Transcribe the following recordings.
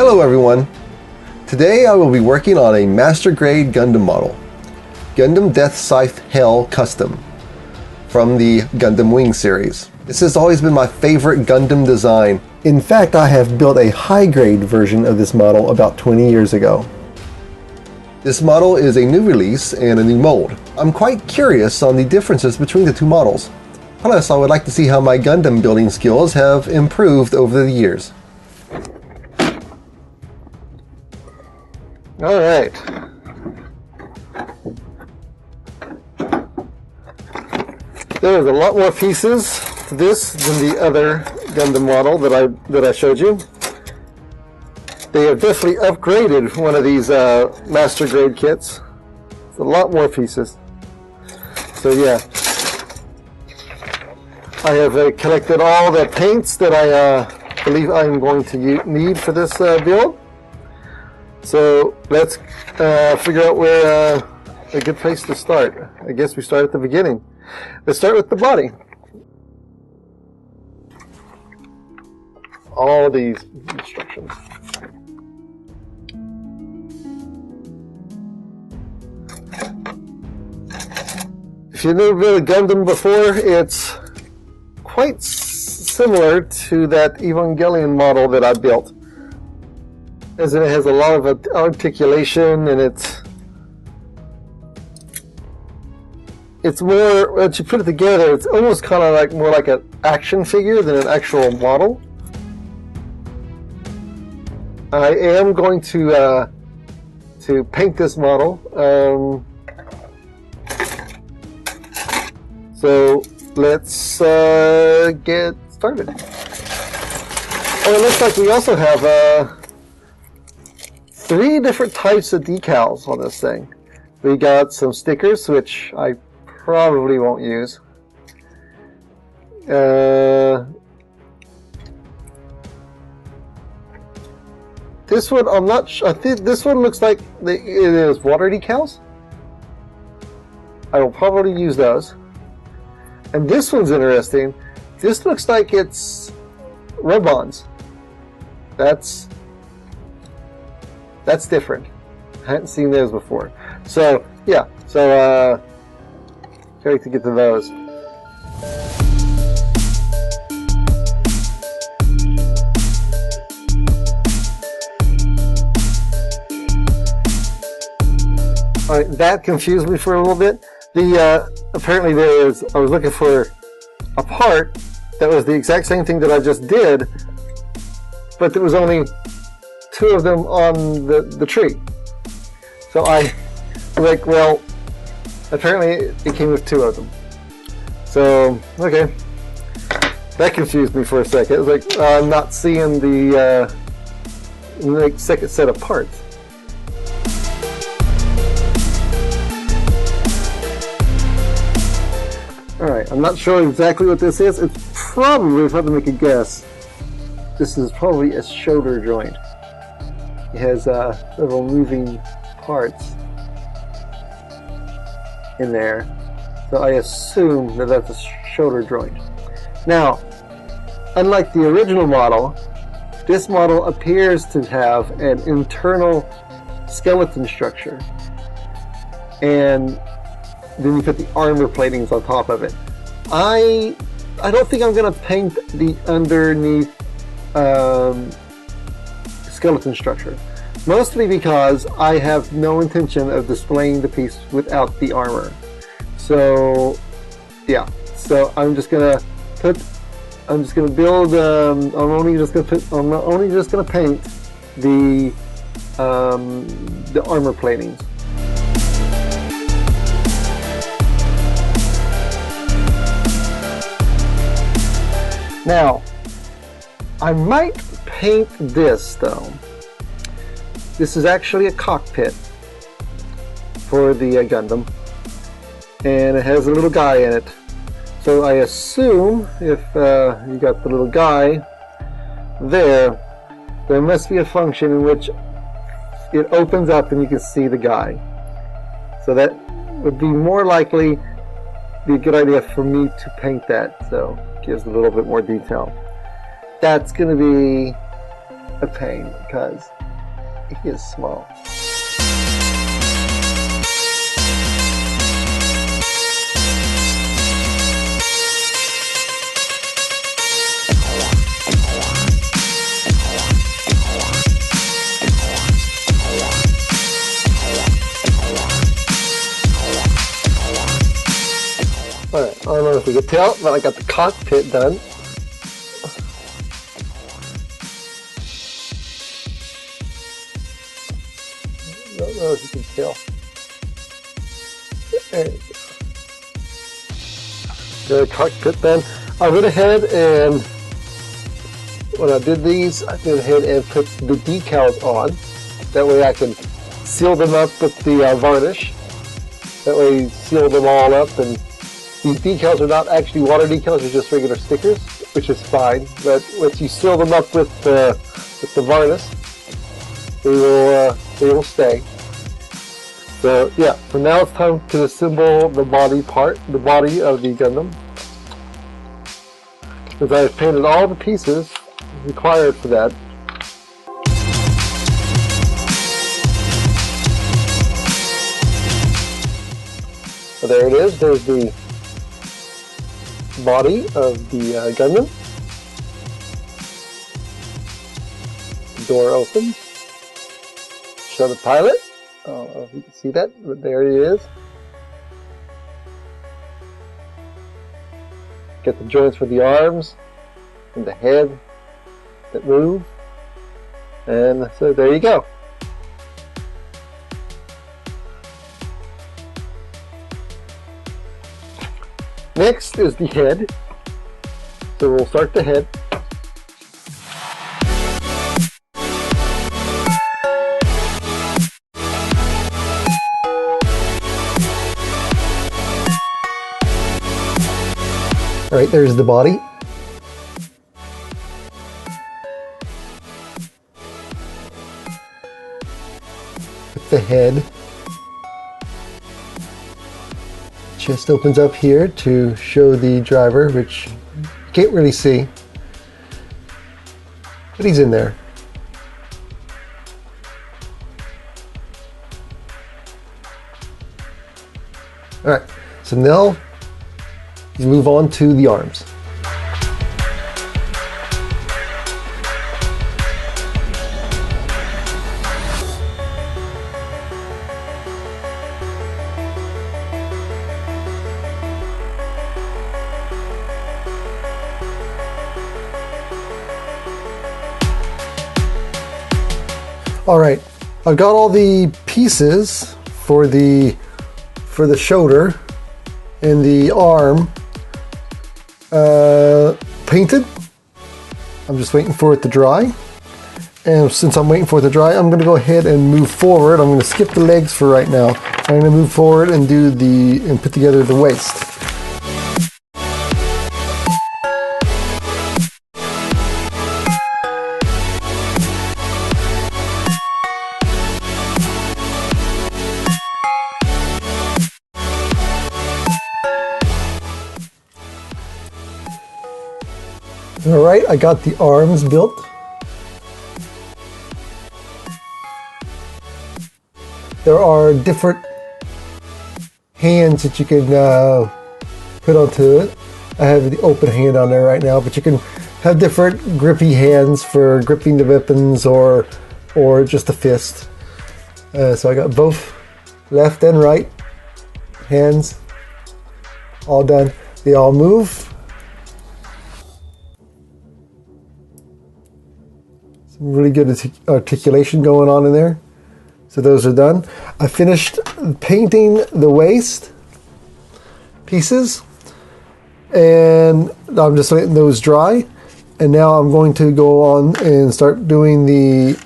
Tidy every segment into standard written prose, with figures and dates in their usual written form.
Hello everyone! Today I will be working on a master grade Gundam model, Gundam Deathscythe Hell Custom, from the Gundam Wing series. This has always been my favorite Gundam design. In fact, I have built a high grade version of this model about 20 years ago. This model is a new release and a new mold. I'm quite curious on the differences between the two models. Plus, I would like to see how my Gundam building skills have improved over the years. Alright. There's a lot more pieces to this than the other Gundam model that I showed you. They have definitely upgraded one of these master grade kits. It's a lot more pieces. So yeah. I have collected all the paints that I believe I'm going to need for this build. So let's figure out where a good place to start. I guess we start at the beginning. Let's start with the body. All these instructions. If you've never built a Gundam before, it's quite similar to that Evangelion model that I built. As in, it has a lot of articulation, and it's more, once you put it together, it's almost kind of like more like an action figure than an actual model. I am going to paint this model. So let's get started. Oh, it looks like we also have 3 different types of decals on this thing. We got some stickers, which I probably won't use. This one, I'm not sure. I think this one looks like it is water decals. I will probably use those. And this one's interesting. This looks like it's rub-ons. That's different. I hadn't seen those before. So yeah, try to get to those. All right, that confused me for a little bit. Apparently I was looking for a part that was the exact same thing that I just did, but there was only 2 of them on the tree. So I was like, well, apparently it came with 2 of them. So, okay. That confused me for a second. It was like, I'm not seeing the second set of parts. Alright, I'm not sure exactly what this is. It's probably, if I had to make a guess, this is probably a shoulder joint. It has several moving parts in there. So I assume that that's a shoulder joint. Now, unlike the original model, this model appears to have an internal skeleton structure. And then you put the armor platings on top of it. I don't think I'm going to paint the underneath skeleton structure. Mostly because I have no intention of displaying the piece without the armor. So yeah, so I'm just gonna build. I'm only just gonna paint the armor platings. Now, I might paint this though. This is actually a cockpit for the Gundam, and it has a little guy in it. So I assume if you got the little guy there must be a function in which it opens up and you can see the guy. So that would be more likely be a good idea for me to paint that, so it gives a little bit more detail. That's going to be a pain because He is small. Alright, I don't know if we can tell, but I got the cockpit done. Don't know if you can tell. There you go. Got the cockpit done. I went ahead and when I did these, I went ahead and put the decals on. That way I can seal them up with the varnish. That way you seal them all up, and these decals are not actually water decals, they're just regular stickers, which is fine. But once you seal them up with the varnish, they will stay. So yeah, so now it's time to assemble the body part, the body of the Gundam. Because I've painted all the pieces required for that. So there it is, there's the body of the Gundam. The door opens. Show the pilot. I don't know if you can see that, but there it is. Get the joints for the arms and the head that move. And so there you go. Next is the head. So we'll start the head. All right, there's the body. With the head. Chest opens up here to show the driver, which you can't really see, but he's in there. All right, so now you move on to the arms. All right, I've got all the pieces for the shoulder and the arm painted. I'm just waiting for it to dry. And since I'm waiting for it to dry, I'm going to go ahead and move forward. I'm going to skip the legs for right now. I'm going to move forward and put together the waist. Alright, I got the arms built. There are different hands that you can put onto it. I have the open hand on there right now, but you can have different grippy hands for gripping the weapons or just a fist. So I got both left and right hands all done. They all move. Really good articulation going on in there. So those are done. I finished painting the waist pieces and I'm just letting those dry, and now I'm going to go on and start doing the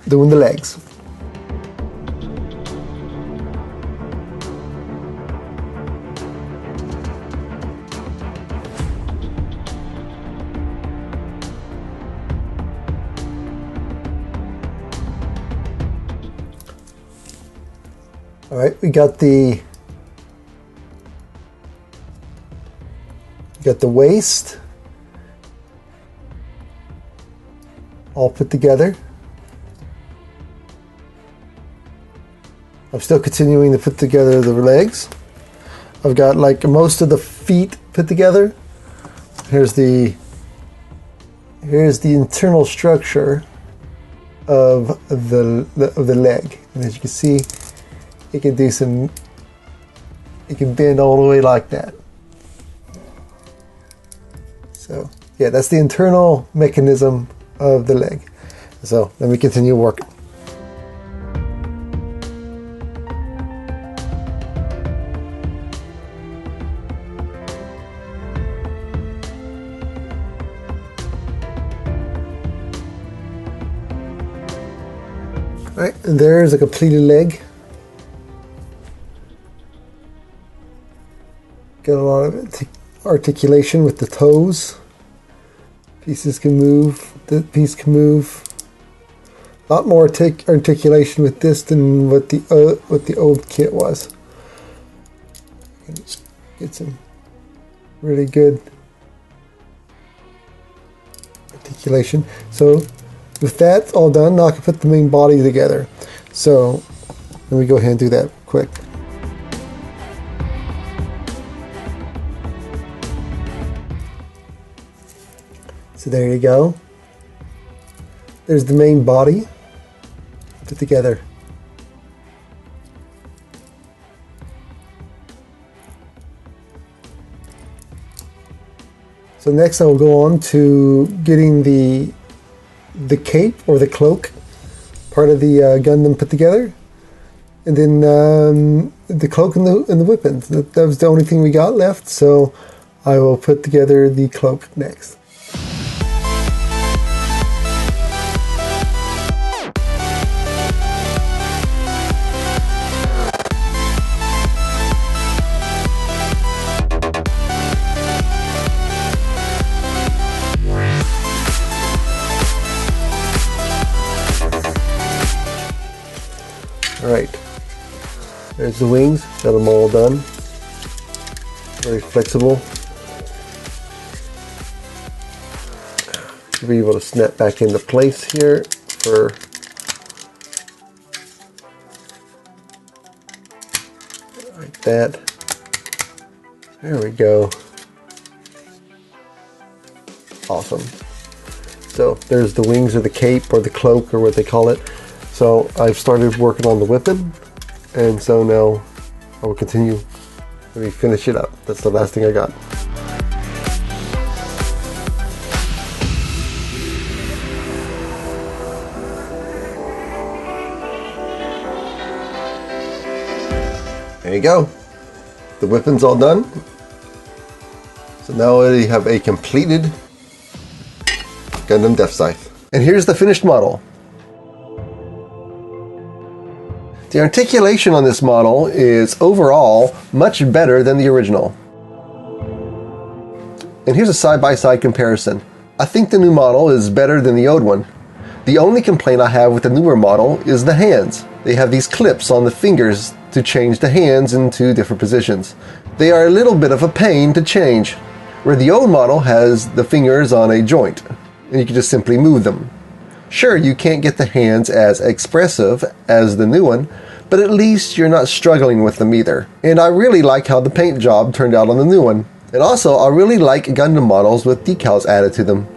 legs. All right, we got the waist all put together. I'm still continuing to put together the legs. I've got like most of the feet put together. Here's the internal structure of the leg, and as you can see, it can bend all the way like that. So yeah, that's the internal mechanism of the leg. So let me continue working. Alright, and there's a completed leg. Got a lot of articulation with the toes. Pieces can move. The piece can move. A lot more articulation with this than what the old kit was. Get some really good articulation. So with that all done, now I can put the main body together. So let me go ahead and do that quick. So there you go. There's the main body put together. So next I will go on to getting the cape or the cloak part of the Gundam put together, and then the cloak and the weapons. That was the only thing we got left, so I will put together the cloak next. Alright, there's the wings, got them all done. Very flexible. Should be able to snap back into place here for like that. There we go. Awesome. So there's the wings or the cape or the cloak or what they call it. So I've started working on the weapon, and so now I will continue. Let me finish it up. That's the last thing I got. There you go. The weapon's all done. So now I have a completed Gundam Deathscythe. And here's the finished model. The articulation on this model is overall much better than the original. And here's a side-by-side comparison. I think the new model is better than the old one. The only complaint I have with the newer model is the hands. They have these clips on the fingers to change the hands into different positions. They are a little bit of a pain to change, where the old model has the fingers on a joint, and you can just simply move them. Sure, you can't get the hands as expressive as the new one, but at least you're not struggling with them either. And I really like how the paint job turned out on the new one. And also, I really like Gundam models with decals added to them.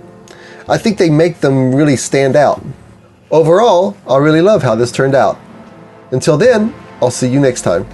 I think they make them really stand out. Overall, I really love how this turned out. Until then, I'll see you next time.